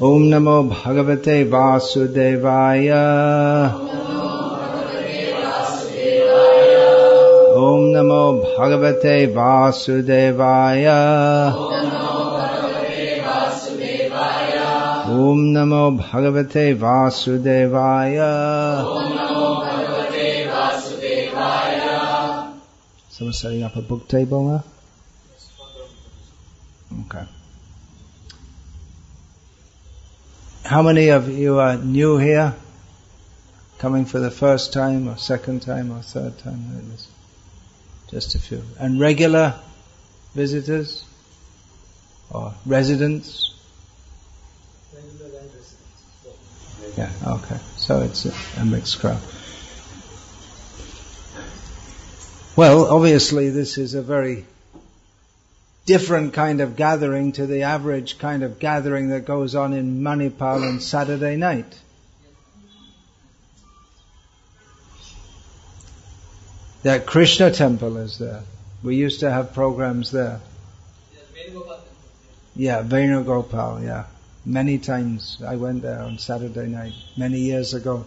Om Namo Bhagavate Vasudevaya. Om Namo Bhagavate Vasudevaya. Om Namo Bhagavate Vasudevaya. Someone setting up a book table now? Okay. How many of you are new here? Coming for the first time or second time or third time? Just a few. And regular visitors? Or residents? Regular and residents. Yeah, okay. So it's a mixed crowd. Well, obviously this is a very different kind of gathering to the average kind of gathering that goes on in Manipal on Saturday night. That Krishna temple is there. We used to have programs there. Yeah, Venugopal, yeah. Many times I went there on Saturday night, many years ago.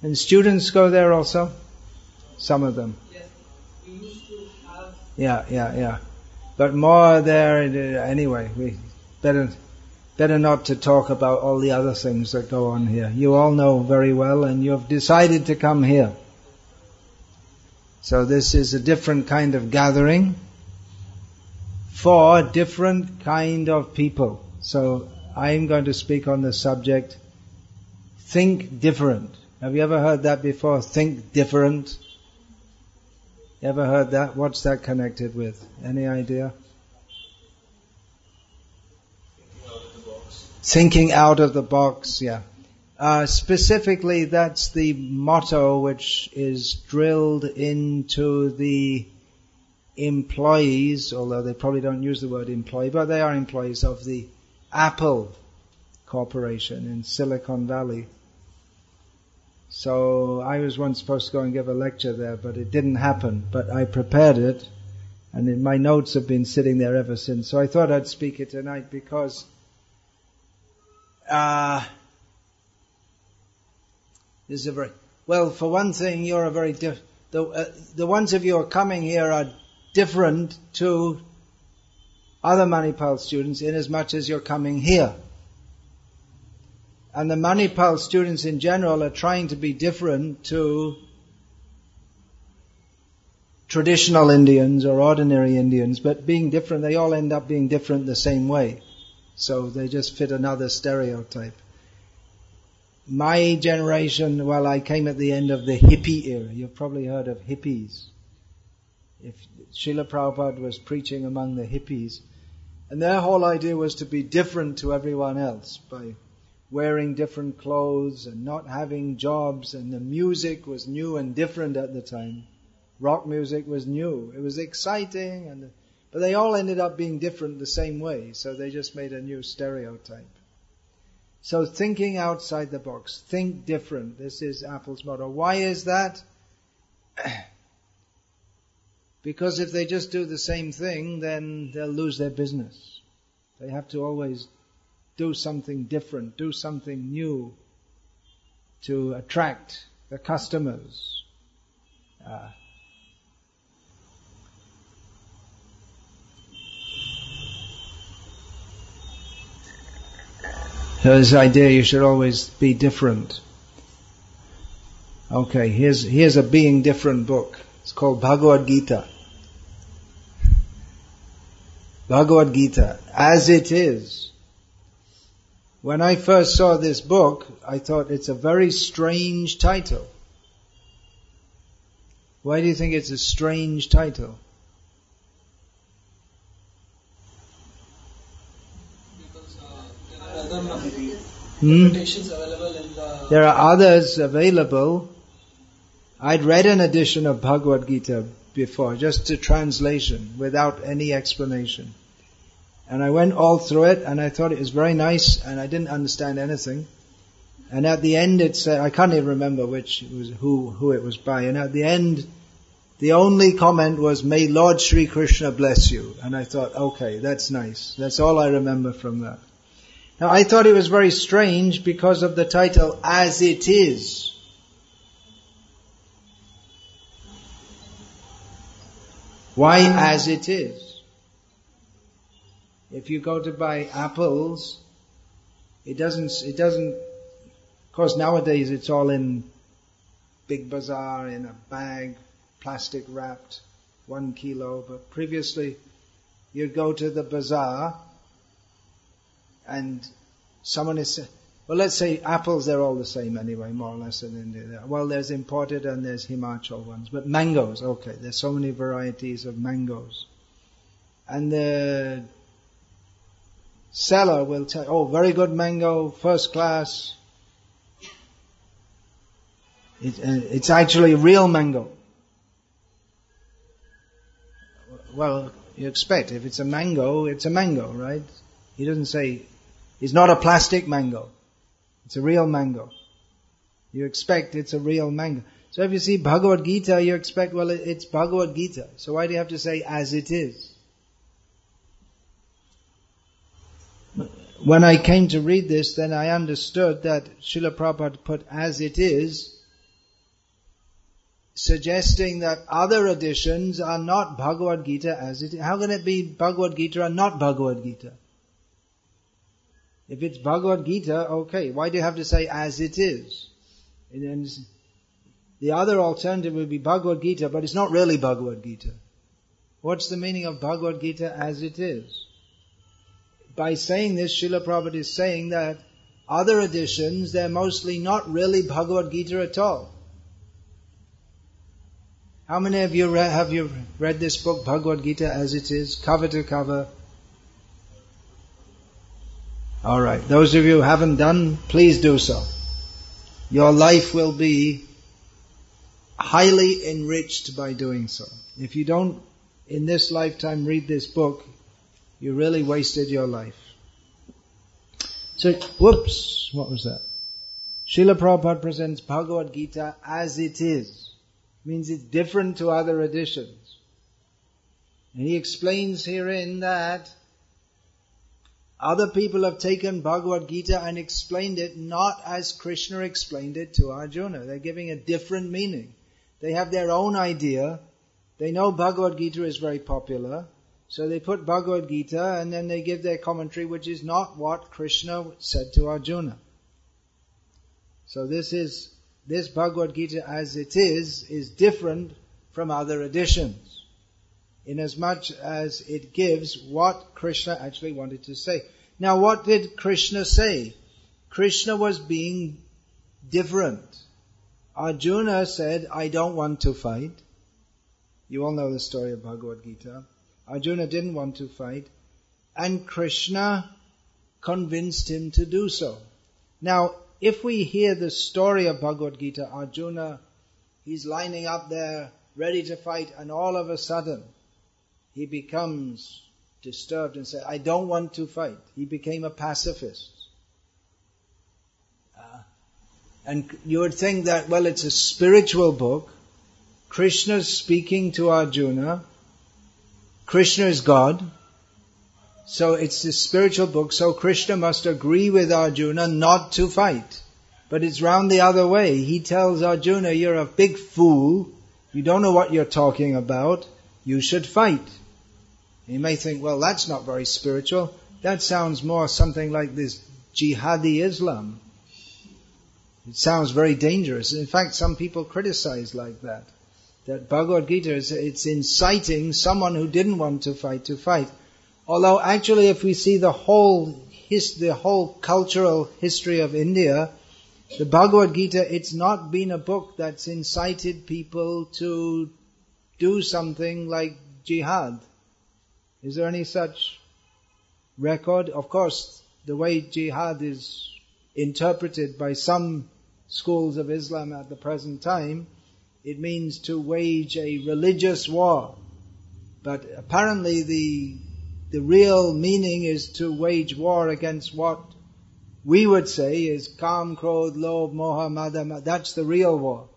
And students go there also? Some of them. Yes, we used to have. Yeah. But more there anyway. We better not to talk about all the other things that go on here. You all know very well, and you have decided to come here. So this is a different kind of gathering for different kind of people. So I'm going to speak on the subject, think different. Have you ever heard that before? Think different. You ever heard that? What's that connected with? Any idea? Thinking out of the box, yeah. Specifically, that's the motto which is drilled into the employees, although they probably don't use the word employee, but they are employees of the Apple Corporation in Silicon Valley. So I was once supposed to go and give a lecture there, but it didn't happen. But I prepared it, and my notes have been sitting there ever since. So I thought I'd speak it tonight because this is a very well. For one thing, you're a very the ones of you who are coming here are different to other Manipal students in as much as you're coming here. And the Manipal students in general are trying to be different to traditional Indians or ordinary Indians, but being different, they all end up being different the same way. So they just fit another stereotype. My generation, well, I came at the end of the hippie era. You've probably heard of hippies. If Srila Prabhupada was preaching among the hippies, and their whole idea was to be different to everyone else by wearing different clothes and not having jobs, and the music was new and different at the time. Rock music was new. It was exciting, but they all ended up being different the same way, so they just made a new stereotype. So thinking outside the box, think different. This is Apple's motto. Why is that? Because if they just do the same thing, then they'll lose their business. They have to always do something different, do something new to attract the customers. So this idea you should always be different. Okay, here's a being different book. It's called Bhagavad Gita. Bhagavad Gita, as it is. When I first saw this book, I thought it's a very strange title. Why do you think it's a strange title? Because there are other interpretations available in the... There are others available. I'd read an edition of Bhagavad Gita before, just a translation, without any explanation. And I went all through it, and I thought it was very nice, and I didn't understand anything. And at the end it said, I can't even remember which it was, who it was by, and at the end, the only comment was, "May Lord Sri Krishna bless you." And I thought, okay, that's nice. That's all I remember from that. Now I thought it was very strange because of the title, As It Is. Why as it is? If you go to buy apples, it doesn't, of course nowadays it's all in big bazaar, in a bag, plastic wrapped, 1 kilo, but previously you'd go to the bazaar and someone is, well let's say apples, they're all the same anyway, more or less in India. Well, there's imported and there's Himachal ones, but mangoes, okay, there's so many varieties of mangoes. And the seller will tell, oh, very good mango, first class. It's actually real mango. Well, you expect, if it's a mango, right? He doesn't say, it's not a plastic mango. It's a real mango. You expect it's a real mango. So if you see Bhagavad Gita, you expect, well, it's Bhagavad Gita. So why do you have to say as it is? When I came to read this, then I understood that Srila Prabhupada put as it is, suggesting that other editions are not Bhagavad Gita as it is. How can it be Bhagavad Gita and not Bhagavad Gita? If it's Bhagavad Gita, okay, why do you have to say as it is? And then the other alternative would be Bhagavad Gita, but it's not really Bhagavad Gita. What's the meaning of Bhagavad Gita as it is? By saying this, Srila Prabhupada is saying that other editions, they're mostly not really Bhagavad Gita at all. How many of you have you read this book, Bhagavad Gita as it is, cover to cover? Alright, those of you who haven't done, please do so. Your life will be highly enriched by doing so. If you don't, in this lifetime, read this book, you really wasted your life. So, whoops, what was that? Srila Prabhupada presents Bhagavad Gita as it is. Means it's different to other editions. And he explains herein that other people have taken Bhagavad Gita and explained it not as Krishna explained it to Arjuna. They're giving a different meaning. They have their own idea. They know Bhagavad Gita is very popular. So they put Bhagavad Gita and then they give their commentary, which is not what Krishna said to Arjuna. So this Bhagavad Gita as it is different from other editions, inasmuch as it gives what Krishna actually wanted to say. Now what did Krishna say? Krishna was being different. Arjuna said, I don't want to fight. You all know the story of Bhagavad Gita. Arjuna didn't want to fight, and Krishna convinced him to do so. Now, if we hear the story of Bhagavad Gita, Arjuna, he's lining up there, ready to fight, and all of a sudden, he becomes disturbed and says, I don't want to fight. He became a pacifist. And you would think that, well, it's a spiritual book. Krishna's speaking to Arjuna. Krishna is God. So it's a spiritual book, so Krishna must agree with Arjuna not to fight. But it's round the other way. He tells Arjuna, you're a big fool. You don't know what you're talking about. You should fight. You may think, well, that's not very spiritual. That sounds more something like this jihadi Islam. It sounds very dangerous. In fact, some people criticize like that. That Bhagavad Gita, it's inciting someone who didn't want to fight. Although actually if we see the whole cultural history of India, the Bhagavad Gita, it's not been a book that's incited people to do something like jihad. Is there any such record? Of course, the way jihad is interpreted by some schools of Islam at the present time, it means to wage a religious war. But apparently the real meaning is to wage war against what we would say is Kam, Krodh, Lobh, Moha, Mada. That's the real war.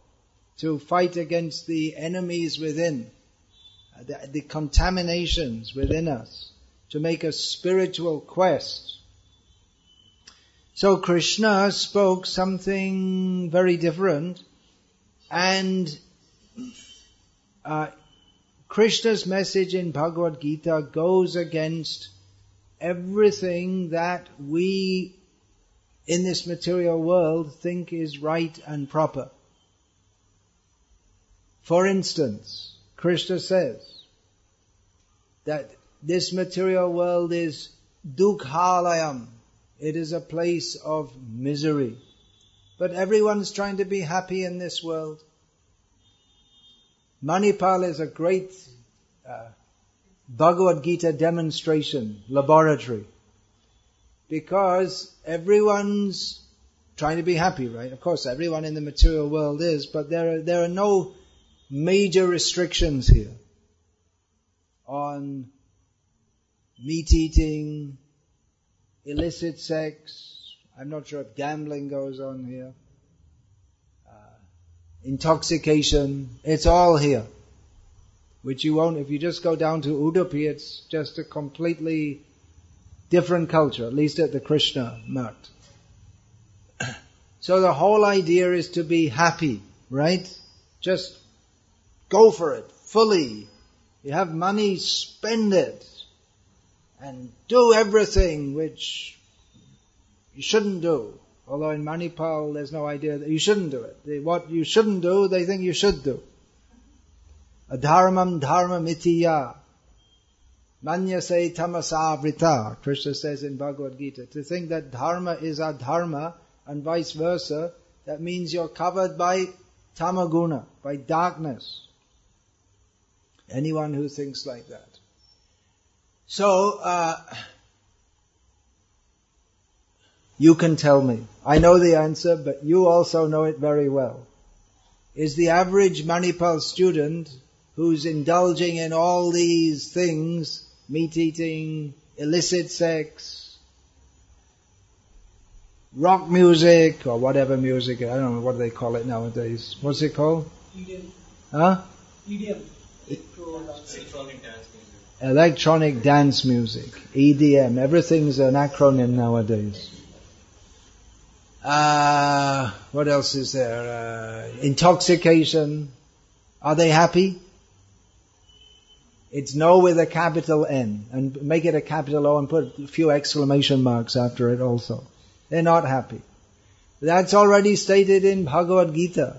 To fight against the enemies within, the contaminations within us. To make a spiritual quest So Krishna spoke something very different, and Krishna's message in Bhagavad Gita goes against everything that we in this material world think is right and proper. For instance, Krishna says that this material world is dukkhalayam. It is a place of misery. But everyone's trying to be happy in this world. Manipal is a great Bhagavad Gita demonstration laboratory. Because everyone's trying to be happy, right? Of course, everyone in the material world is, but there are no major restrictions here on meat eating, illicit sex. I'm not sure if gambling goes on here. Intoxication. It's all here. Which you won't, if you just go down to Udupi, it's just a completely different culture, at least at the Krishna Mat. So the whole idea is to be happy, right? Just go for it, fully. You have money, spend it. And do everything which you shouldn't do. Although in Manipal there's no idea that you shouldn't do it. What you shouldn't do, they think you should do. Adharmam dharmam itiya. Manyase tamasavrita. Krishna says in Bhagavad Gita. To think that dharma is adharma and vice versa, that means you're covered by tamaguna, by darkness. Anyone who thinks like that. So, you can tell me. I know the answer, but you also know it very well. Is the average Manipal student who's indulging in all these things, meat eating, illicit sex, rock music, or whatever music, I don't know what they call it nowadays. What's it called? EDM. Huh? EDM. Electronic dance music. EDM. Everything's an acronym nowadays. What else is there? Intoxication. Are they happy? It's no with a capital N. And make it a capital O and put a few exclamation marks after it also. They're not happy. That's already stated in Bhagavad Gita.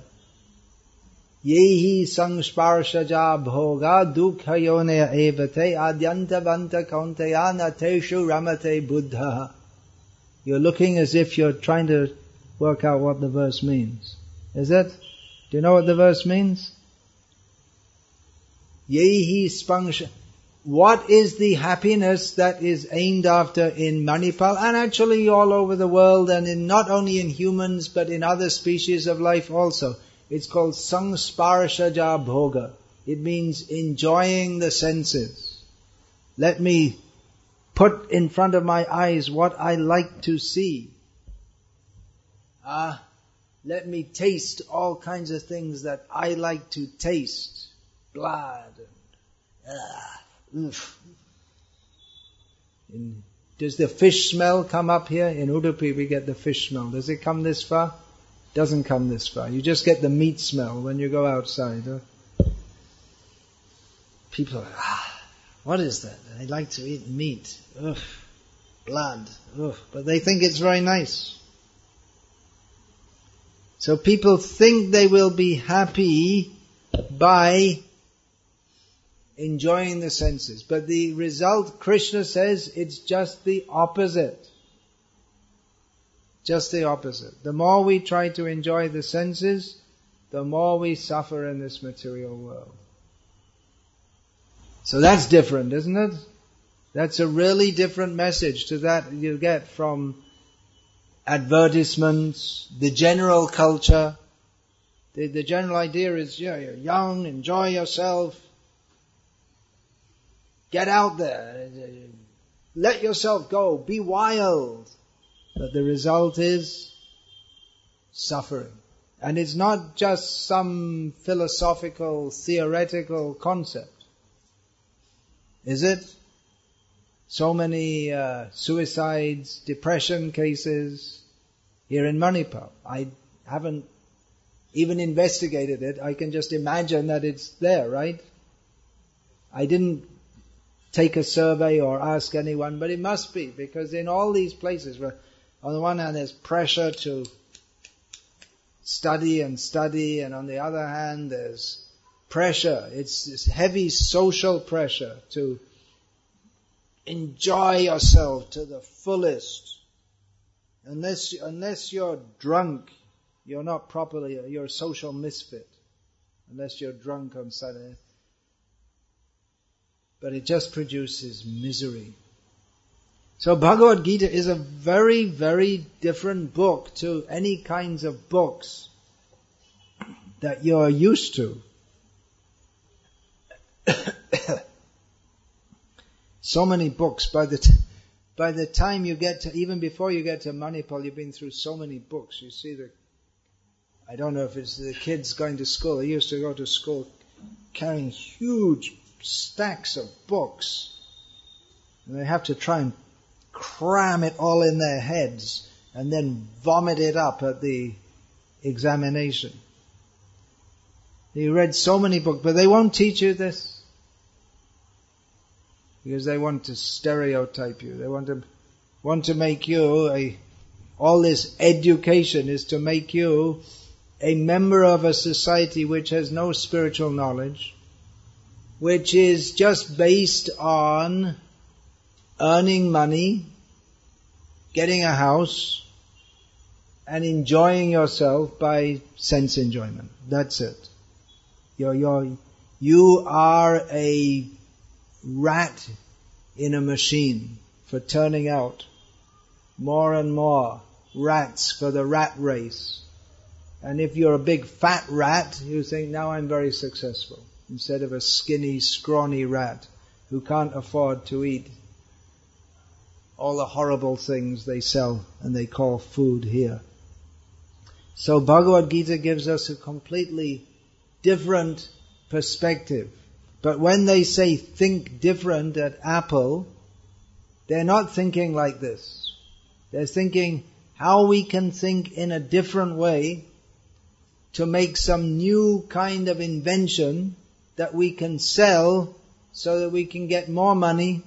Yehi sangsparshaja bhoga dukkhayoneya evate adyantavanta kaunteya nateshu ramate buddha. You're looking as if you're trying to work out what the verse means. Is it? Do you know what the verse means? Yehi spangsha. What is the happiness that is aimed after in Manipal and actually all over the world and in not only in humans but in other species of life also? It's called sangsparshaja bhoga. It means enjoying the senses. Let me put in front of my eyes what I like to see. Let me taste all kinds of things that I like to taste. Blood. Does the fish smell come up here? In Udupi we get the fish smell. Does it come this far? Doesn't come this far. You just get the meat smell when you go outside. People are like, what is that? I like to eat meat. Ugh, blood. Ugh. But they think it's very nice. So people think they will be happy by enjoying the senses. But the result, Krishna says, it's just the opposite. Just the opposite. The more we try to enjoy the senses, the more we suffer in this material world. So that's different, isn't it? That's a really different message to that you get from advertisements, the general culture. The general idea is, yeah, you're young, enjoy yourself. Get out there. Let yourself go. Be wild. But the result is suffering. And it's not just some philosophical, theoretical concept. Is it? So many suicides, depression cases, here in Manipal. I haven't even investigated it. I can just imagine that it's there, right? I didn't take a survey or ask anyone, but it must be, because in all these places where on the one hand there's pressure to study, and on the other hand there's pressure, it's this heavy social pressure to enjoy yourself to the fullest. Unless you're drunk, you're not properly, you're a social misfit. Unless you're drunk on Saturday. But it just produces misery. So Bhagavad Gita is a very, very different book to any kinds of books that you're used to. So many books. By the time you get to, even before you get to Manipal, you've been through so many books. You see I don't know if it's the kids going to school. They used to go to school carrying huge stacks of books. And they have to try and cram it all in their heads and then vomit it up at the examination. You read so many books, but they won't teach you this. Because they want to stereotype you. They want to make you all this education is to make you a member of a society which has no spiritual knowledge, which is just based on earning money, getting a house, and enjoying yourself by sense enjoyment. That's it. You are a rat in a machine for turning out more and more rats for the rat race. And if you're a big fat rat, you think, now I'm very successful. Instead of a skinny, scrawny rat who can't afford to eat all the horrible things they sell and they call food here. So Bhagavad Gita gives us a completely different perspective. But when they say think different at Apple, they're not thinking like this. They're thinking how we can think in a different way to make some new kind of invention that we can sell so that we can get more money.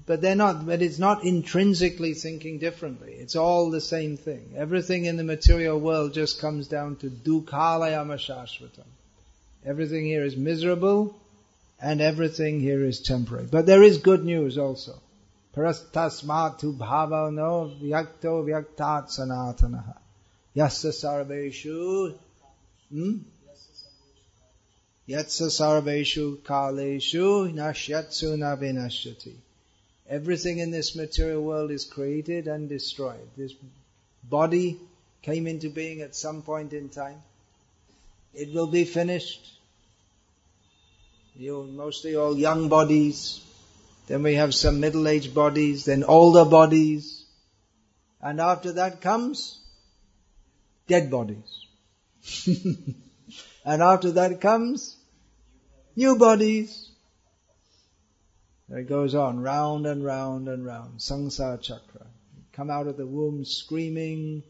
But it's not intrinsically thinking differently. It's all the same thing. Everything in the material world just comes down to dukhalayama shashvatam. Everything here is miserable and everything here is temporary. But there is good news also. Parastasmatu bhavano vyakto vyaktat sanatanaha. Yassa sarveshu yatsa sarveshu kaleshu nashyatsu na vinashyati. Everything in this material world is created and destroyed. This body came into being at some point in time. It will be finished. Mostly all young bodies. Then we have some middle-aged bodies, then older bodies. And after that comes dead bodies. And after that comes new bodies. It goes on, round and round and round. Samsara chakra. You come out of the womb screaming,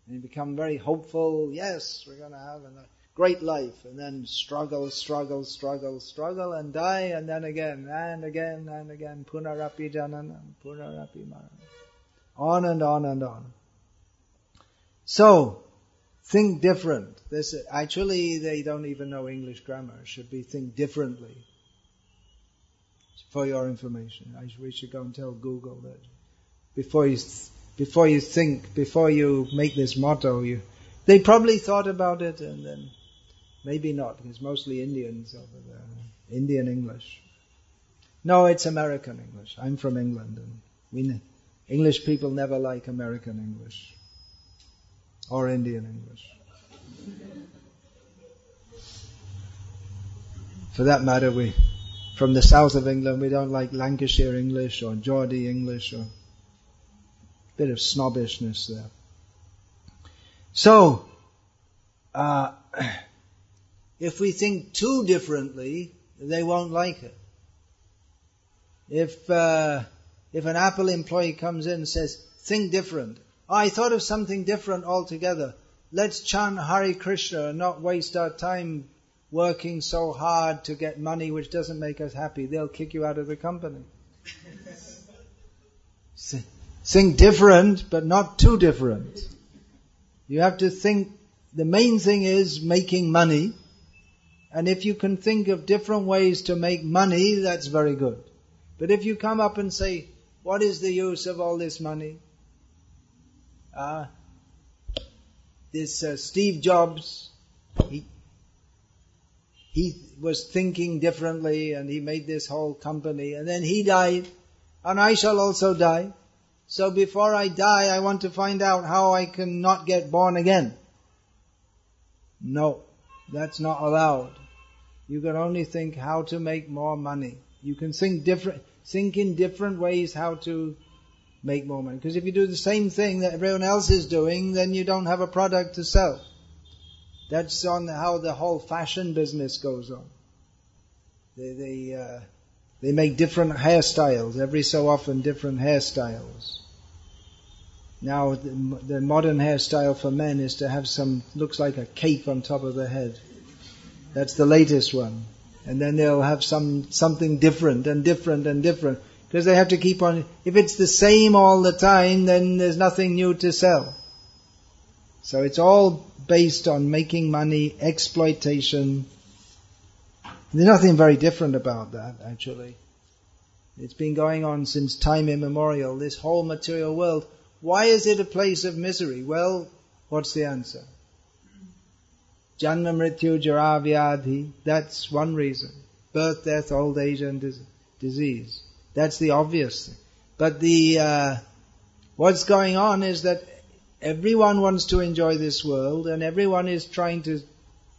and you become very hopeful. Yes, we're going to have a great life. And then struggle, and die, and then again, and again, and again. Punarapi jananam, punarapi maranam. On and on and on. So, think different. Actually, they don't even know English grammar. It should be think differently. For your information, we should go and tell Google that before you think, before you make this motto, they probably thought about it, and then maybe not. It's mostly Indians over there, Indian English. No, it's American English. I'm from England, and English people never like American English or Indian English. For that matter, from the south of England, we don't like Lancashire English or Geordie English, or a bit of snobbishness there. So, if we think too differently, they won't like it. If an Apple employee comes in and says, think different. Oh, I thought of something different altogether. Let's chant Hare Krishna and not waste our time working so hard to get money which doesn't make us happy. They'll kick you out of the company. Think different, but not too different. You have to think, the main thing is making money. And if you can think of different ways to make money, that's very good. But if you come up and say, what is the use of all this money? Steve Jobs, he was thinking differently and he made this whole company and then he died and I shall also die. So before I die, I want to find out how I can not get born again. No, that's not allowed. You can only think how to make more money. You can think in different ways how to make more money. Because if you do the same thing that everyone else is doing, then you don't have a product to sell. That's on how the whole fashion business goes on. They make different hairstyles, every so often different hairstyles. Now the modern hairstyle for men is to have looks like a cape on top of the head. That's the latest one. And then they'll have something different and different and different. Because they have to keep on, if it's the same all the time, then there's nothing new to sell. So it's all based on making money, exploitation. There's nothing very different about that, actually. It's been going on since time immemorial, this whole material world. Why is it a place of misery? Well, what's the answer? Janma mrityu jara vyadhi, that's one reason. Birth, death, old age and disease. That's the obvious thing. But what's going on is that everyone wants to enjoy this world and everyone is trying to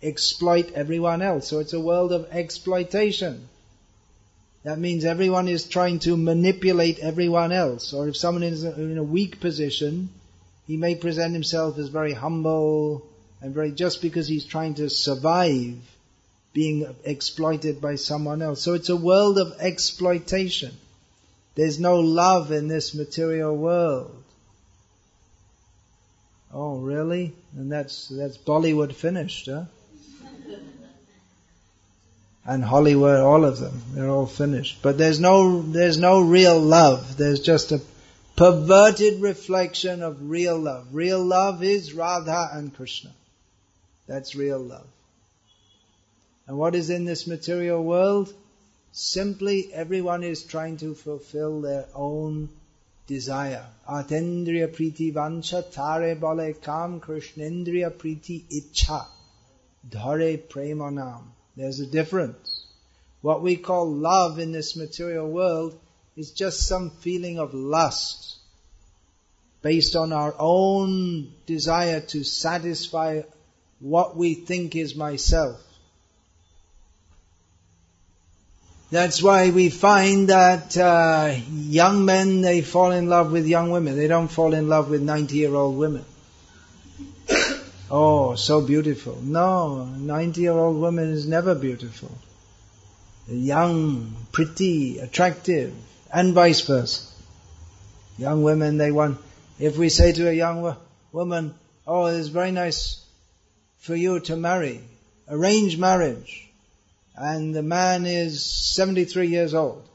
exploit everyone else. So it's a world of exploitation. That means everyone is trying to manipulate everyone else. Or if someone is in a weak position, he may present himself as very humble and just because he's trying to survive being exploited by someone else. So it's a world of exploitation. There's no love in this material world. Oh, really? And that's Bollywood finished, huh? And Hollywood, all of them, they're all finished. But there's no real love. There's just a perverted reflection of real love. Real love is Radha and Krishna. That's real love. And what is in this material world? Simply everyone is trying to fulfill their own desire. Atendriya priti vancha tare bale kam krishnendriya priti ichha dhare premanam. There's a difference. What we call love in this material world is just some feeling of lust based on our own desire to satisfy what we think is myself. That's why we find that young men, they fall in love with young women. They don't fall in love with 90-year-old women. Oh, so beautiful. No, 90-year-old woman is never beautiful. Young, pretty, attractive, and vice versa. Young women, if we say to a young woman, oh, it's very nice for you to marry, arrange marriage, and the man is 73 years old,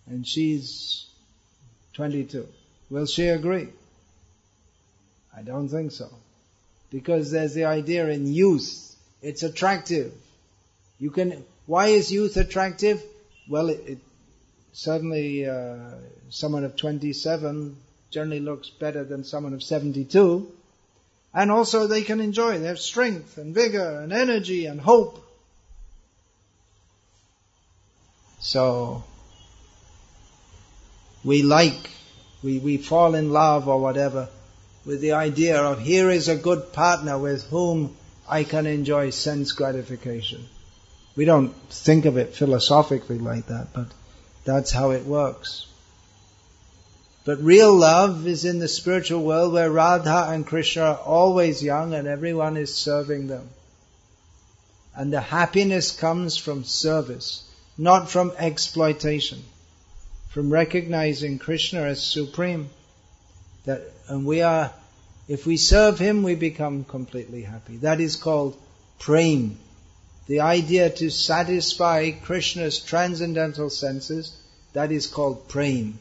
and she's 22. Will she agree? I don't think so. Because there's the idea in youth, it's attractive. Why is youth attractive? Well, it certainly someone of 27 generally looks better than someone of 72. And also they can enjoy, they have strength and vigor and energy and hope. So, we fall in love or whatever with the idea of here is a good partner with whom I can enjoy sense gratification. We don't think of it philosophically like that, but that's how it works. But real love is in the spiritual world where Radha and Krishna are always young and everyone is serving them. And the happiness comes from service, not from exploitation, from recognizing Krishna as supreme. If we serve Him, we become completely happy. That is called prema. The idea to satisfy Krishna's transcendental senses, that is called prema.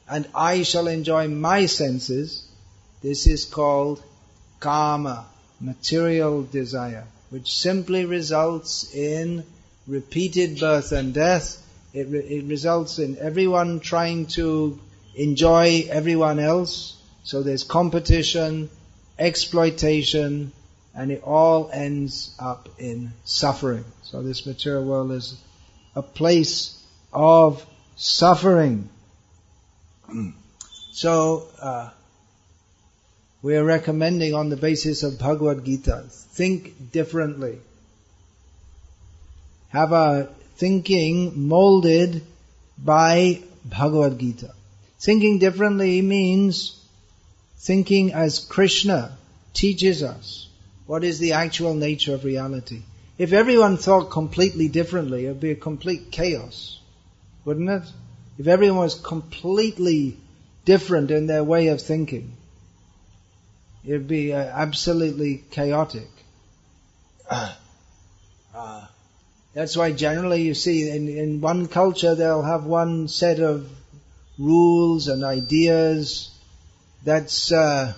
And I shall enjoy my senses, this is called kama, material desire, which simply results in repeated birth and death. It results in everyone trying to enjoy everyone else. So there's competition, exploitation, and it all ends up in suffering. So this material world is a place of suffering. So we are recommending on the basis of Bhagavad Gita, think differently. Have a thinking molded by Bhagavad Gita. Thinking differently means thinking as Krishna teaches us what is the actual nature of reality. If everyone thought completely differently, it would be a complete chaos, wouldn't it? If everyone was completely different in their way of thinking, it would be absolutely chaotic. That's why generally you see in one culture they'll have one set of rules and ideas that's very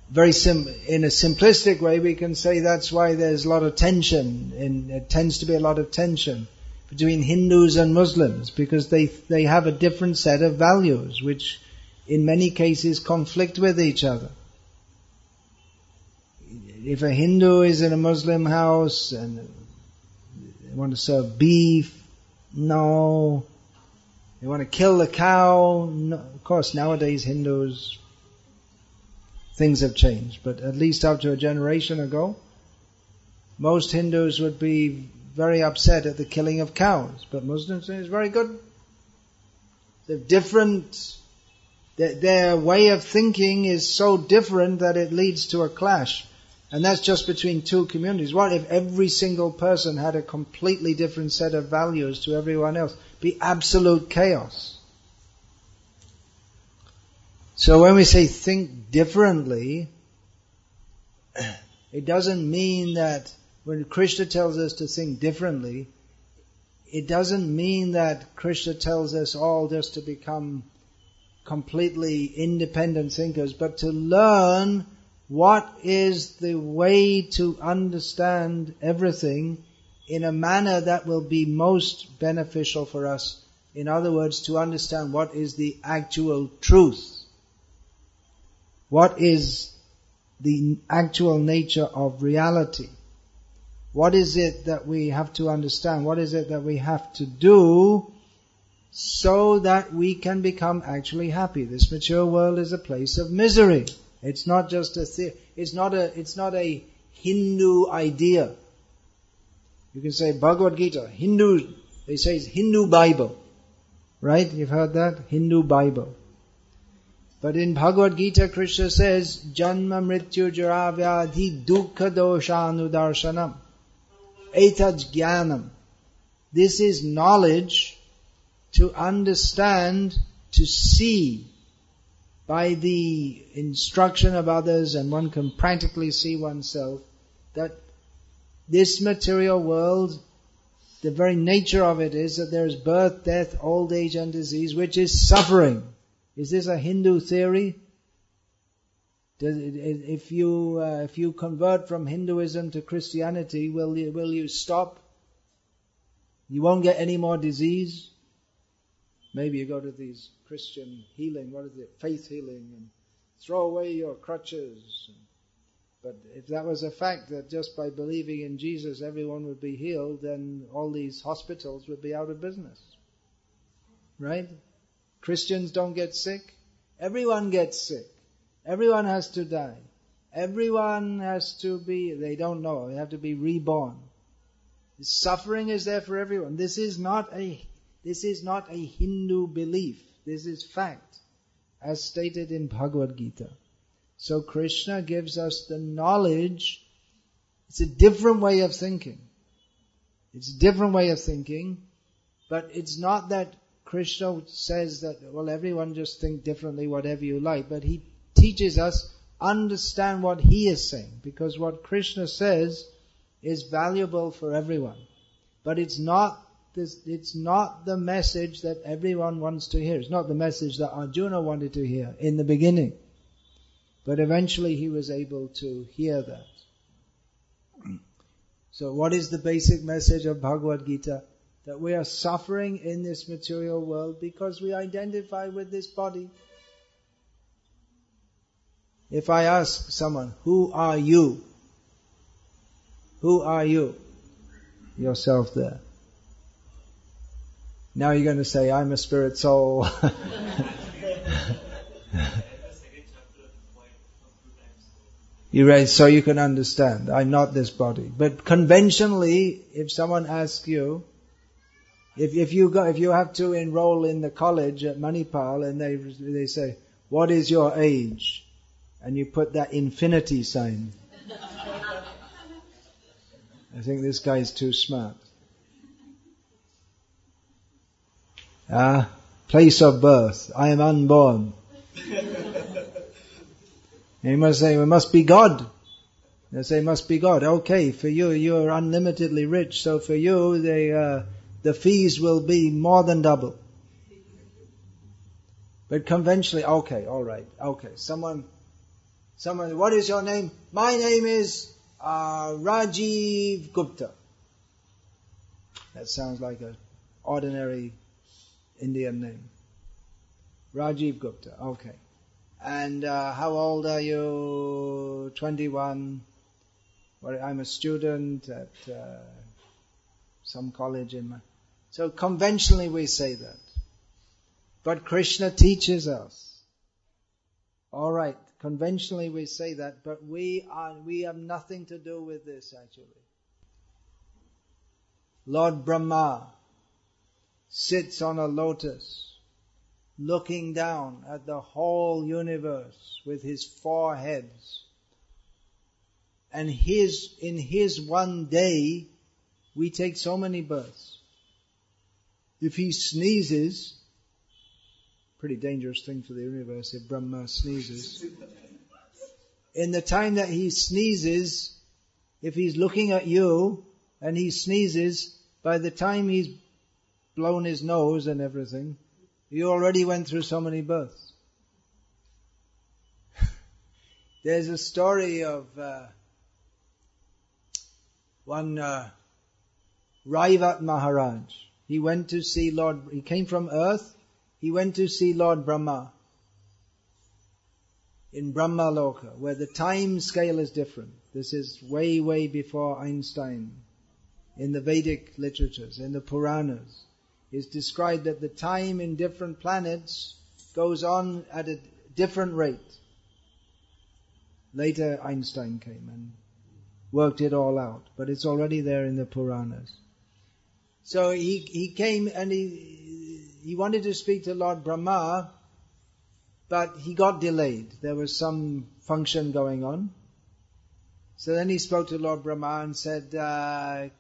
in a simplistic way we can say that's why there's a lot of tension, and it tends to be a lot of tension between Hindus and Muslims, because they have a different set of values which in many cases conflict with each other. If a Hindu is in a Muslim house and they want to serve beef, no. They want to kill the cow, no. Of course nowadays Hindus, things have changed, but at least up to a generation ago, most Hindus would be very upset at the killing of cows, but Muslims say it's very good. They're different. Their way of thinking is so different that it leads to a clash. And that's just between two communities. What if every single person had a completely different set of values to everyone else? It'd be absolute chaos. So when we say think differently, it doesn't mean that when Krishna tells us to think differently, it doesn't mean that Krishna tells us all just to become completely independent thinkers, but to learn what is the way to understand everything in a manner that will be most beneficial for us. In other words, to understand what is the actual truth. What is the actual nature of reality? What is it that we have to understand? What is it that we have to do so that we can become actually happy? This material world is a place of misery. It's not just it's not a Hindu idea. You can say Bhagavad Gita, Hindu, they say it's Hindu Bible. Right? You've heard that? Hindu Bible. But in Bhagavad Gita, Krishna says, Janma Mrityu Jara Vyadhi Dukkha Doshanudarshanam. Etat Jnanam. This is knowledge to understand, to see by the instruction of others, and one can practically see oneself, that this material world, the very nature of it is that there is birth, death, old age and disease, which is suffering. Is this a Hindu theory? If you convert from Hinduism to Christianity, will you stop? You won't get any more disease? Maybe you go to these Christian healing, what is it, faith healing, and throw away your crutches. But if that was a fact that just by believing in Jesus everyone would be healed, then all these hospitals would be out of business. Right? Christians don't get sick. Everyone gets sick. Everyone has to die. Everyone has to be, they don't know, they have to be reborn. The suffering is there for everyone. This is not a Hindu belief. This is fact, as stated in Bhagavad Gita. So Krishna gives us the knowledge. It's a different way of thinking. It's a different way of thinking, but it's not that Krishna says that, well, everyone just think differently, whatever you like, but he teaches us understand what he is saying, because what Krishna says is valuable for everyone. But it's not the message that everyone wants to hear. It's not the message that Arjuna wanted to hear in the beginning. But eventually he was able to hear that. So what is the basic message of Bhagavad Gita? That we are suffering in this material world because we identify with this body. If I ask someone, who are you? Who are you? Yourself there. Now you're going to say, I'm a spirit soul. You read, so you can understand, I'm not this body. But conventionally, if someone asks you, if you have to enroll in the college at Manipal and they say, what is your age? And you put that infinity sign. I think this guy's too smart. Place of birth, I am unborn. And you must say, it must be God. They say, it must be God. Okay, for you, you're unlimitedly rich, so for you, the fees will be more than double. But conventionally, okay, alright, okay. Someone, what is your name? My name is Rajiv Gupta. That sounds like an ordinary Indian name. Rajiv Gupta, okay. And how old are you? 21. Well, I'm a student at some college So conventionally we say that. But Krishna teaches us. Alright, conventionally we say that, but we have nothing to do with this actually. Lord Brahma sits on a lotus, looking down at the whole universe with his 4 heads. And in his one day, we take so many births. If he sneezes, pretty dangerous thing for the universe if Brahma sneezes. In the time that he sneezes, if he's looking at you and he sneezes, by the time he's blown his nose and everything, you already went through so many births. There's a story of one Raivat Maharaj. He came from earth, he went to see Lord Brahma in Brahma Loka, where the time scale is different. This is way, way before Einstein. In the Vedic literatures, in the Puranas, it's described that the time in different planets goes on at a different rate. Later Einstein came and worked it all out, but it's already there in the Puranas. So he came and he wanted to speak to Lord Brahma, but he got delayed. There was some function going on. So then he spoke to Lord Brahma and said, I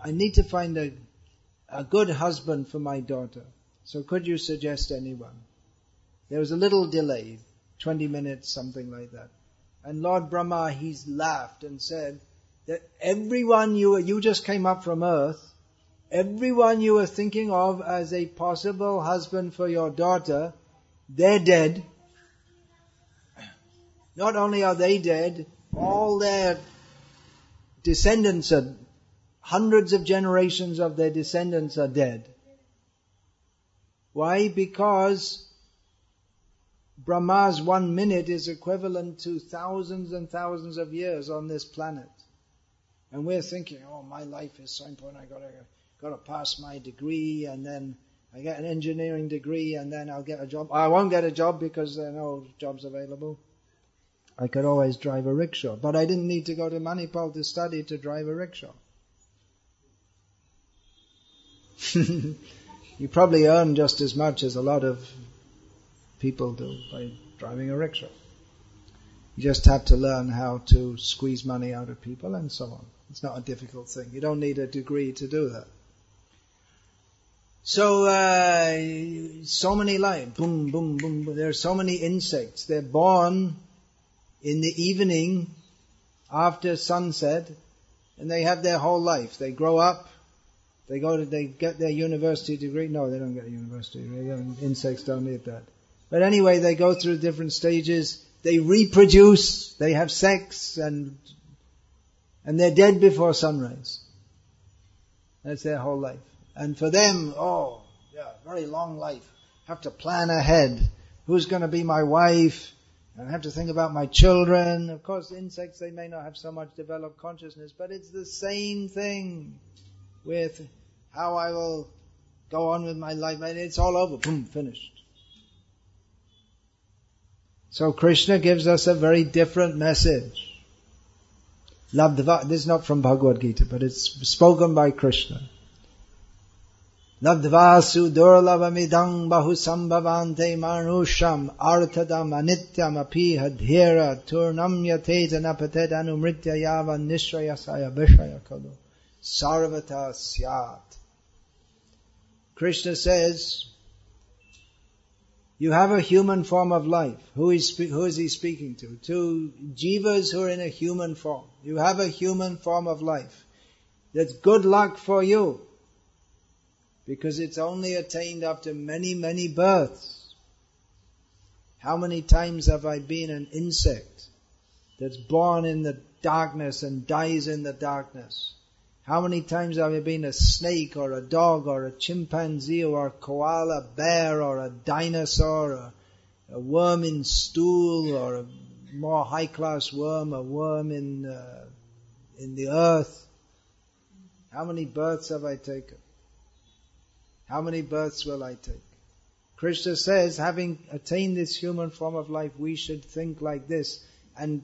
need to find a good husband for my daughter. So could you suggest anyone? There was a little delay, 20 minutes, something like that. And Lord Brahma, he's laughed and said that everyone you just came up from earth, everyone you were thinking of as a possible husband for your daughter, they're dead. Not only are they dead, all their descendants are, hundreds of generations of their descendants are dead. Why? Because Brahma's 1 minute is equivalent to thousands and thousands of years on this planet. And we're thinking, oh, my life is so important, I gotta pass my degree, and then I get an engineering degree, and then I'll get a job. I won't get a job because there are no jobs available. I could always drive a rickshaw, but I didn't need to go to Manipal to study to drive a rickshaw. You probably earn just as much as a lot of people do by driving a rickshaw. You just have to learn how to squeeze money out of people and so on. It's not a difficult thing. You don't need a degree to do that. So, so many life, boom, boom, boom, boom. There are so many insects. They're born in the evening after sunset, and they have their whole life. They grow up, they get their university degree. No, they don't get a university degree. Insects don't need that. But anyway, they go through different stages. They reproduce, they have sex, and they're dead before sunrise. That's their whole life. And for them, very long life. Have to plan ahead. Who's going to be my wife? And I have to think about my children. Of course, insects, they may not have so much developed consciousness, but it's the same thing with how I will go on with my life. And it's all over. Boom, finished. So Krishna gives us a very different message. Labdva, this is not from Bhagavad Gita, but it's spoken by Krishna. Labdva sudurlavamidang bahusambhavante manusham artadam anityam api hadhira turnam yateta napatet anumritya yava nishrayasaya vishaya kalu sarvata syat. Krishna says, you have a human form of life. Who is he speaking to? To jivas who are in a human form. You have a human form of life. That's good luck for you. Because it's only attained after many, many births. How many times have I been an insect that's born in the darkness and dies in the darkness? How many times have I been a snake or a dog or a chimpanzee or a koala bear or a dinosaur or a worm in stool or a more high-class worm, a worm in the earth? How many births have I taken? How many births will I take? Krishna says, having attained this human form of life, we should think like this and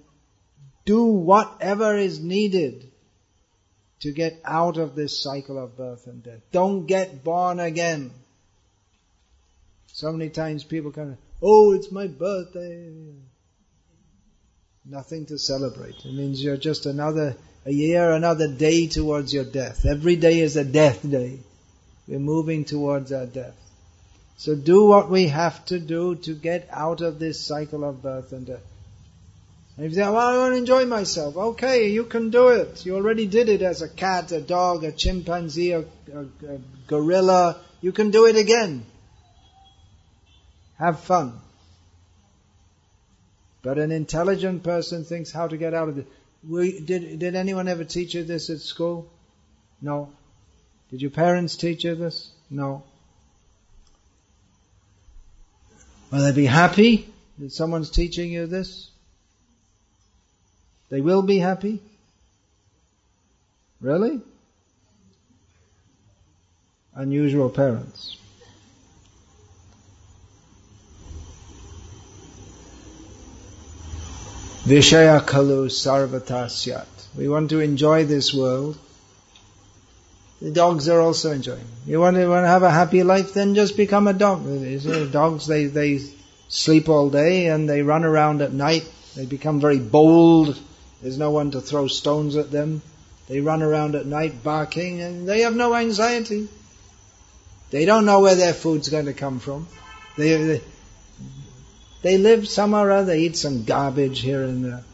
do whatever is needed to get out of this cycle of birth and death. Don't get born again. So many times people it's my birthday. Nothing to celebrate. It means you're just another day towards your death. Every day is a death day. We're moving towards our death. So do what we have to do to get out of this cycle of birth and death. And if you say, I want to enjoy myself. Okay, you can do it. You already did it as a cat, a dog, a chimpanzee, a gorilla. You can do it again. Have fun. But an intelligent person thinks how to get out of it. Did anyone ever teach you this at school? No. Did your parents teach you this? No. Will they be happy that someone's teaching you this? They will be happy? Really? Unusual parents. Vishaya kalu sarvata syat. We want to enjoy this world. The dogs are also enjoying. You want to have a happy life, then just become a dog. Dogs, they sleep all day and they run around at night. They become very bold. There's no one to throw stones at them. They run around at night barking and they have no anxiety. They don't know where their food's going to come from. They live somewhere or other, they eat some garbage here and there.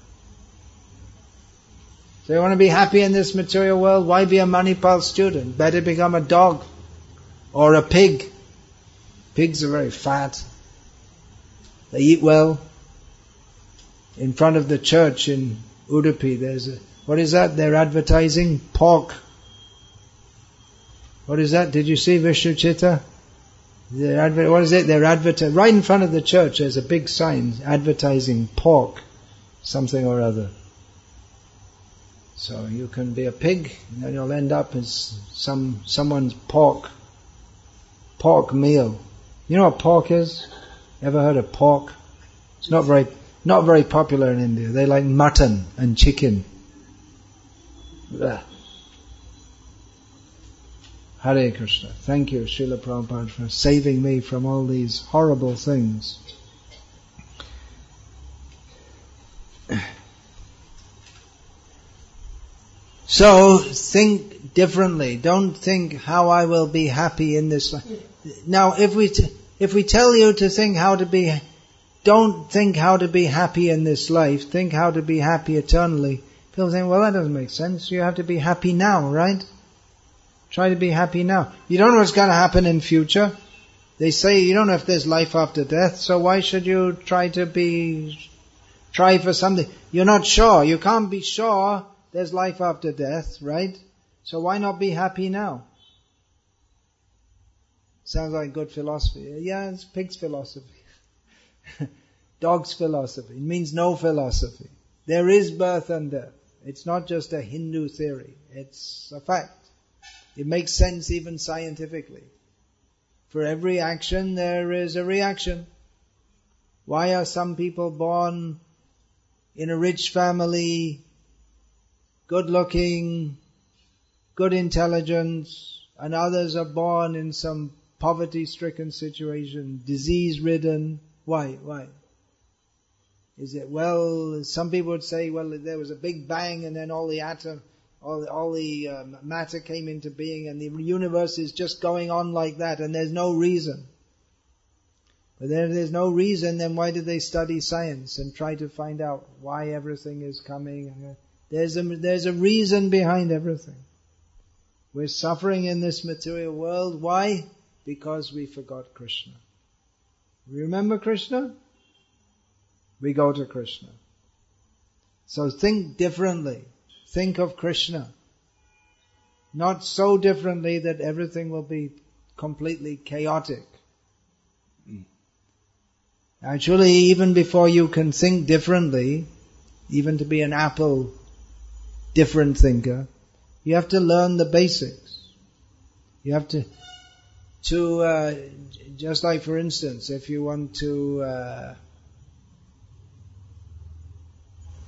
So you want to be happy in this material world? Why be a Manipal student? Better become a dog or a pig. Pigs are very fat. They eat well. In front of the church in Udupi, what is that? They're advertising pork. What is that? Did you see Vishnu Chitta? What is it? They're advertising right in front of the church. There's a big sign advertising pork, something or other. So you can be a pig, and then you'll end up as someone's pork meal. You know what pork is? Ever heard of pork? It's not very popular in India. They like mutton and chicken. Ugh. Hare Krishna. Thank you, Srila Prabhupada, for saving me from all these horrible things. So think differently. Don't think how I will be happy in this life. Now, if we tell you to think how to be, don't think how to be happy in this life. Think how to be happy eternally. People think, well, that doesn't make sense. You have to be happy now, right? Try to be happy now. You don't know what's going to happen in future. They say you don't know if there's life after death, so why should you try for something? You're not sure. You can't be sure there's life after death, right? So why not be happy now? Sounds like good philosophy. Yeah, it's pig's philosophy. Dog's philosophy. It means no philosophy. There is birth and death. It's not just a Hindu theory. It's a fact. It makes sense even scientifically. For every action there is a reaction. Why are some people born in a rich family, good looking, good intelligence, and others are born in some poverty-stricken situation, disease-ridden? Why? Is it, well, some people would say, well, there was a big bang and then all the matter came into being and the universe is just going on like that and there's no reason. But then if there's no reason, then why did they study science and try to find out why everything is coming? There's a reason behind everything. We're suffering in this material world. Why? Because we forgot Krishna. We remember Krishna? We go to Krishna. So think differently. Think of Krishna. Not so differently that everything will be completely chaotic. Actually, even before you can think differently, even to be an apple different thinker, you have to learn the basics. You have to just like for instance, if you want to,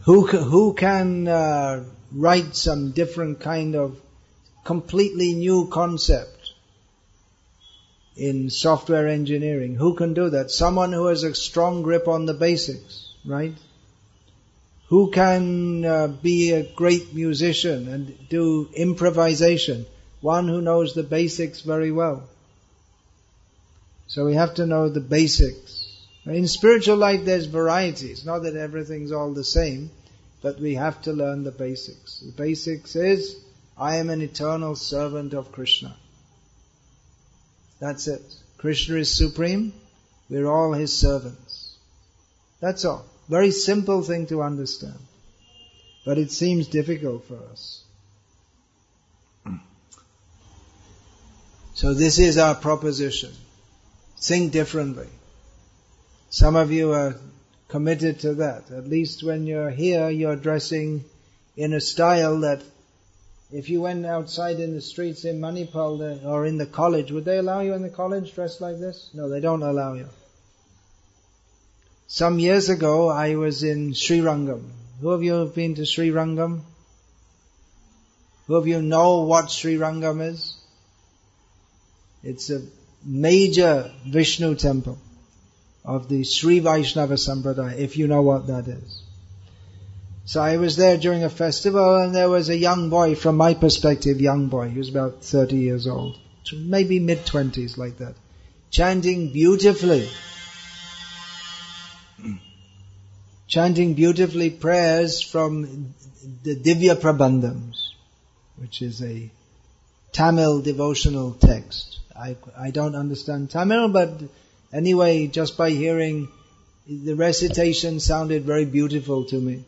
who can write some different kind of completely new concept in software engineering? Who can do that? Someone who has a strong grip on the basics, right? Who can be a great musician and do improvisation? One who knows the basics very well. So we have to know the basics. In spiritual life there's variety. It's not that everything's all the same, but we have to learn the basics. The basics is, I am an eternal servant of Krishna. That's it. Krishna is supreme. We're all His servants. That's all. Very simple thing to understand. But it seems difficult for us. So this is our proposition. Think differently. Some of you are committed to that. At least when you're here, you're dressing in a style that if you went outside in the streets in Manipal or in the college, would they allow you in the college dressed like this? No, they don't allow you. Some years ago, I was in Sri Rangam. Who of you have been to Sri Rangam? Who of you know what Sri Rangam is? It's a major Vishnu temple of the Sri Vaishnava Sampradaya, if you know what that is. So I was there during a festival and there was a young boy, from my perspective, young boy, he was about 30 years old, maybe mid-20s like that, chanting beautifully prayers from the Divya Prabandhams, which is a Tamil devotional text. I don't understand Tamil, but anyway, just by hearing the recitation sounded very beautiful to me.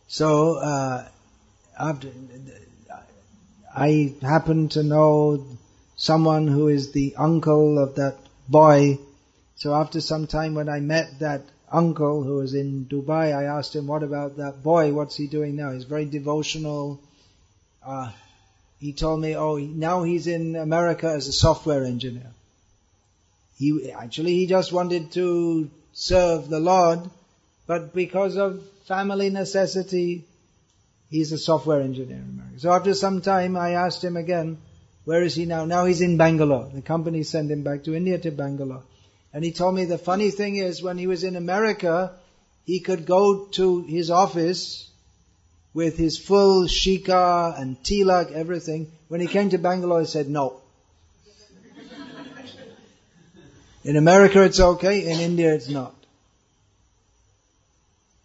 So after I happen to know someone who is the uncle of that boy. So after some time when I met that uncle who was in Dubai, I asked him, what about that boy? What's he doing now? He's very devotional. He told me, now he's in America as a software engineer. He just wanted to serve the Lord, but because of family necessity, he's a software engineer in America. So after some time, I asked him again, where is he now? Now he's in Bangalore. The company sent him back to India, to Bangalore. And he told me the funny thing is, when he was in America, he could go to his office with his full shika and tilak, everything. When he came to Bangalore, he said no. In America it's okay, in India it's not.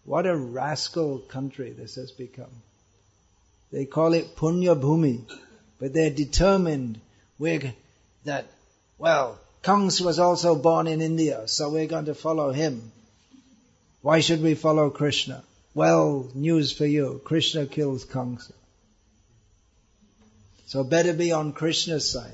What a rascal country this has become. They call it Punya Bhumi, but they're determined that, well, Kansa was also born in India, so we're going to follow him. Why should we follow Krishna? Well, news for you, Krishna kills Kansa. So better be on Krishna's side.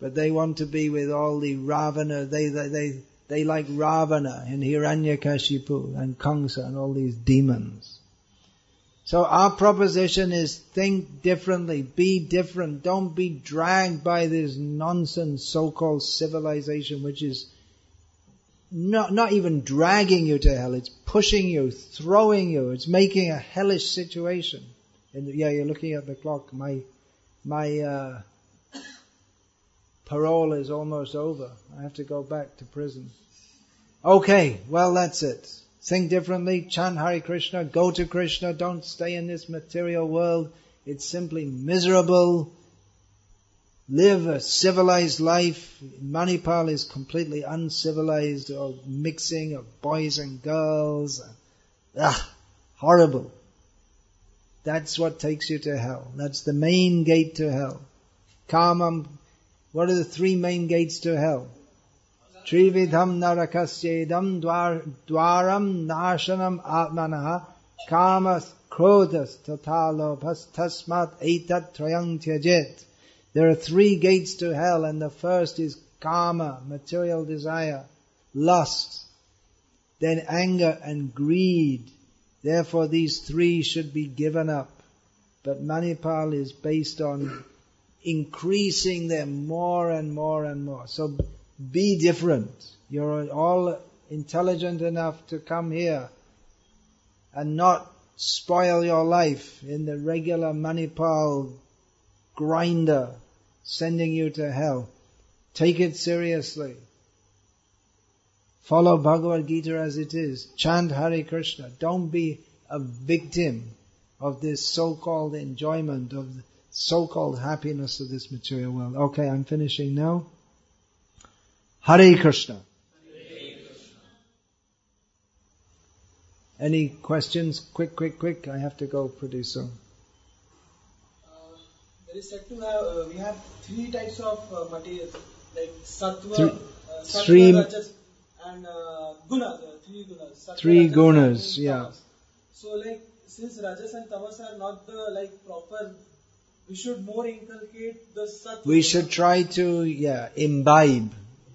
But they want to be with all the Ravana, they like Ravana and Hiranyakashipu and Kansa and all these demons. So our proposition is think differently, be different, don't be dragged by this nonsense so-called civilization which is not even dragging you to hell, it's pushing you, throwing you, it's making a hellish situation. And yeah, you're looking at the clock, my parole is almost over, I have to go back to prison. Okay, well that's it. Think differently, chant Hare Krishna, go to Krishna, don't stay in this material world. It's simply miserable. Live a civilized life. Manipal is completely uncivilized, or mixing of boys and girls. Horrible. That's what takes you to hell. That's the main gate to hell. Kamam. What are the three main gates to hell? Trividham narakasyedam dwaram nashanam atmanaha kamas krodhas tatalobhas tasmat etat trayang tyajet. There are three gates to hell, and the first is kama, material desire, lust, then anger and greed. Therefore these three should be given up. But Manipal is based on increasing them more and more and more. So be different. You're all intelligent enough to come here and not spoil your life in the regular Manipal grinder sending you to hell. Take it seriously. Follow Bhagavad Gita as it is. Chant Hare Krishna. Don't be a victim of this so-called enjoyment, of the so-called happiness of this material world. Okay, I'm finishing now. Hare Krishna. Hare Krishna. Any questions? Quick. I have to go pretty soon. There is said to have, we have three types of material, like sattva, rajas, and guna, three gunas. Sattva, three rajas, gunas, and yeah. tamas. So like, since rajas and tamas are not the proper, we should more inculcate the sattva. We should try to, imbibe.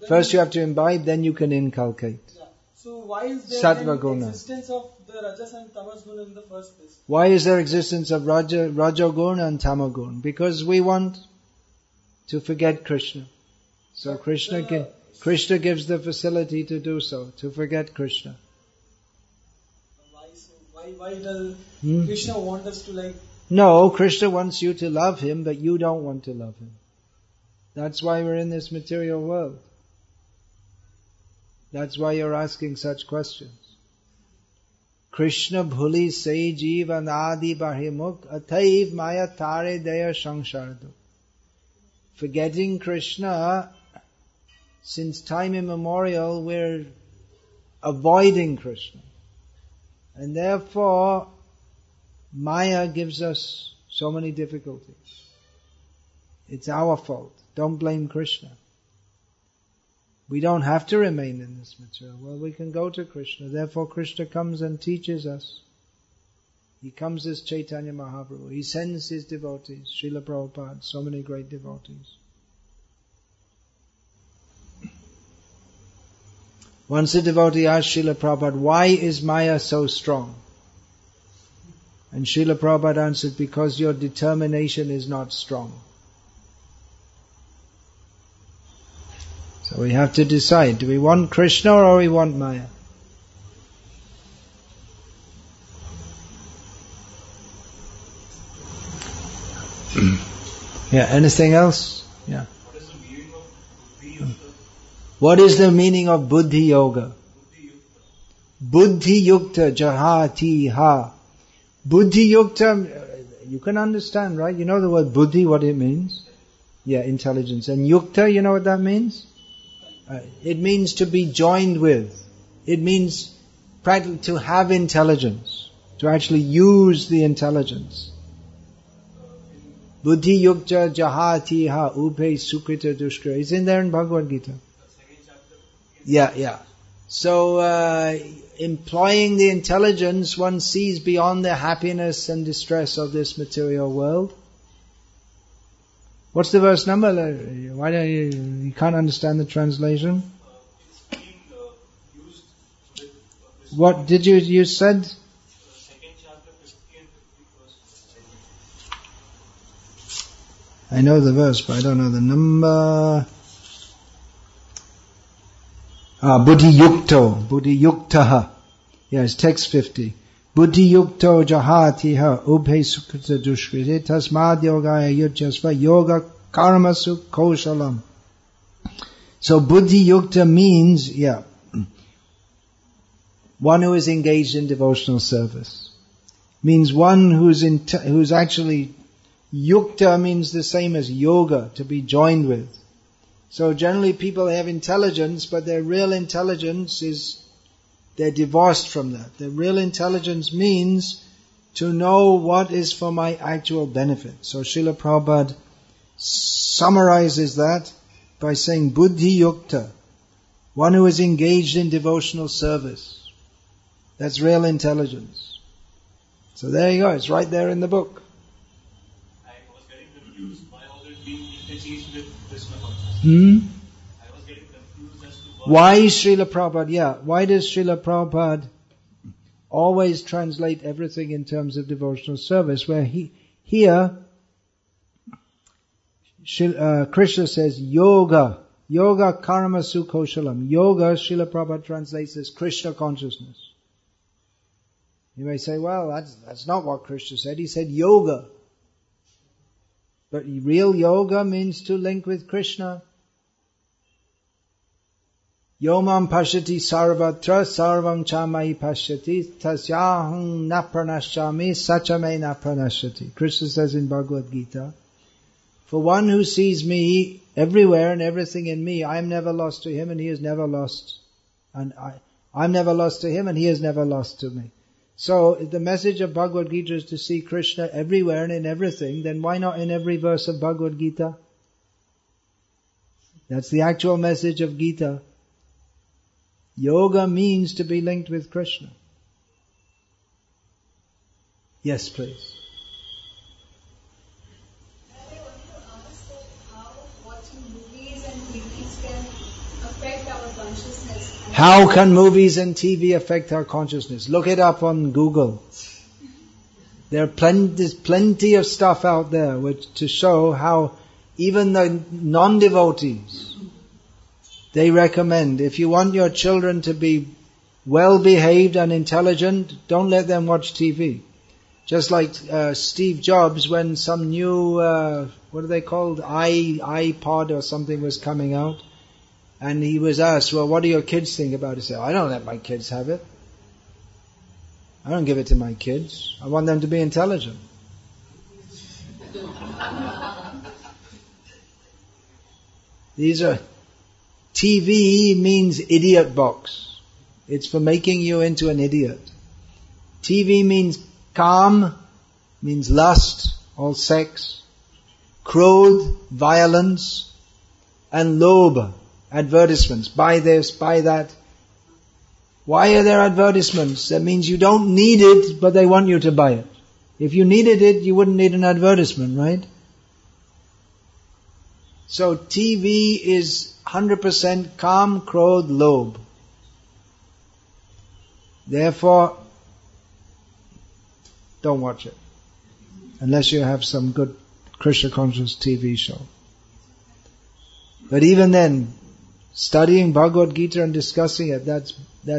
First you have to imbibe, then you can inculcate. Yeah. So why is there Sattva an guna. existence of the rajas and tamas guna in the first place? Why is there existence of Rajagun and Tamagun? Because we want to forget Krishna. So Krishna gives the facility to do so, to forget Krishna. Why does Krishna want us to No, Krishna wants you to love Him, but you don't want to love Him. That's why we're in this material world. That's why you're asking such questions. Krishna bhuli se jivan adi bahimuk ataiv maya tare daya sangsardu. Forgetting Krishna, since time immemorial, we're avoiding Krishna. And therefore, Maya gives us so many difficulties. It's our fault. Don't blame Krishna. We don't have to remain in this material world. We can go to Krishna. Therefore Krishna comes and teaches us. He comes as Chaitanya Mahaprabhu. He sends his devotees, Srila Prabhupada, so many great devotees. Once a devotee asked Srila Prabhupada, why is Maya so strong? And Srila Prabhupada answered, because your determination is not strong. So we have to decide, do we want Krishna or we want Maya? Yeah, anything else? Yeah. What is the meaning of Buddhi Yoga? Buddhi Yukta Jahati Ha. Buddhi yukta, you can understand, right? You know the word buddhi, what it means? Yeah, intelligence. And yukta, you know what that means? It means to be joined with. It means practically to have intelligence, to actually use the intelligence. Buddhi yukta jahati ha ubhe sukrita dushkra. It's in there in Bhagavad Gita. Yeah. So, employing the intelligence, one sees beyond the happiness and distress of this material world. What's the verse number? Why don't you can't understand the translation? It's being used with what did you said? Second chapter, 50 and 51st. I know the verse, but I don't know the number. Buddhi yuktaha. Yes, text 50. Buddhi yukto jahatiha ubhe sukrita dushkrita tasmad yogaya yujjasva yoga karmasu koshalam. So buddhi yukta means, one who is engaged in devotional service. Means one who's actually, yukta means the same as yoga, to be joined with. So generally people have intelligence, but their real intelligence they're divorced from that. The real intelligence means to know what is for my actual benefit. So Srila Prabhupada summarizes that by saying buddhi yukta, one who is engaged in devotional service. That's real intelligence. So there you go, it's right there in the book. I was getting confused. Why was it being interchanged with Krishna consciousness? I was getting confused as to why Srila Prabhupada, why does Srila Prabhupada always translate everything in terms of devotional service, where here Krishna says yoga karma sukoshalam. Yoga, Srila Prabhupada translates as Krishna consciousness. You may say, well, that's not what Krishna said. He said yoga. But real yoga means to link with Krishna. Yomam pashati sarvatra sarvam chamai pashati tasyaham na pranashami sachame na pranashati. Krishna says in Bhagavad Gita, for one who sees me everywhere and everything in me, I am never lost to him and he is never lost. And I'm never lost to him and he is never lost to me. So if the message of Bhagavad Gita is to see Krishna everywhere and in everything, then why not in every verse of Bhagavad Gita? That's the actual message of Gita. Yoga means to be linked with Krishna. Yes, please. I want to ask how watching movies and TVs can affect our consciousness. How can movies and TV affect our consciousness? Look it up on Google. There's plenty of stuff out there to show how even the non-devotees, they recommend, if you want your children to be well-behaved and intelligent, don't let them watch TV. Just like Steve Jobs, when some new, what are they called, iPod or something was coming out, and he was asked, well, what do your kids think about it? He said, I don't let my kids have it. I don't give it to my kids. I want them to be intelligent. TV means idiot box. It's for making you into an idiot. TV means kam, means lust, all sex. Krodh, violence. And lobha, advertisements. Buy this, buy that. Why are there advertisements? That means you don't need it, but they want you to buy it. If you needed it, you wouldn't need an advertisement, right? So TV is 100% kam, krodh, lobh. Therefore, don't watch it. Unless you have some good Krishna conscious TV show. But even then, studying Bhagavad Gita and discussing it, that's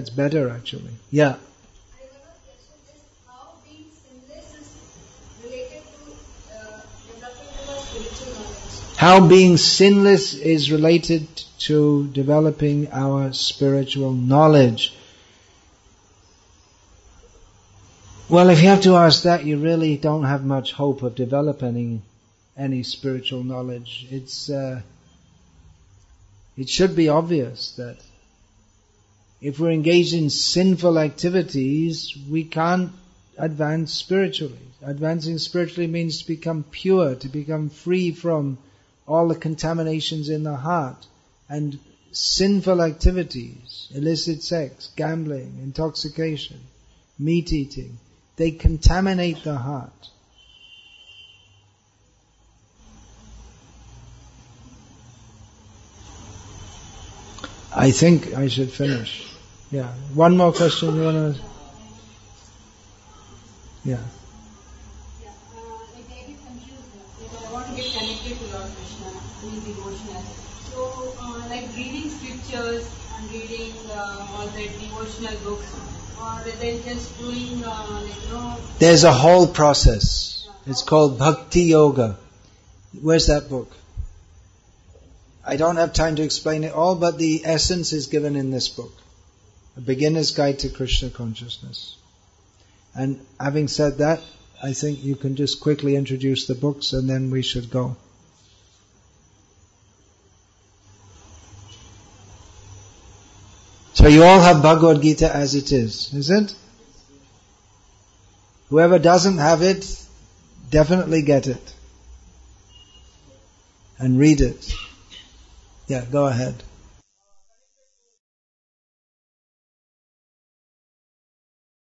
better actually. Yeah. I have a question, is how being sinless is related to developing our spiritual knowledge? How being sinless is related to developing our spiritual knowledge. Well, if you have to ask that, you really don't have much hope of developing any spiritual knowledge. It should be obvious that if we're engaged in sinful activities, we can't advance spiritually. Advancing spiritually means to become pure, to become free from all the contaminations in the heart. And sinful activities, illicit sex, gambling, intoxication, meat eating, they contaminate the heart. I think I should finish. Yeah. One more question you want to... Yeah. Like I get confused. Like I want to get connected to Lord Krishna, to be devotional. So, like reading scriptures and reading all the devotional books, or then just doing, There's a whole process. It's called Bhakti Yoga. Where's that book? I don't have time to explain it all, but the essence is given in this book. A Beginner's Guide to Krishna Consciousness. And having said that, I think you can just quickly introduce the books and then we should go. So you all have Bhagavad Gita as it is it? Whoever doesn't have it, definitely get it. And read it. Yeah, go ahead.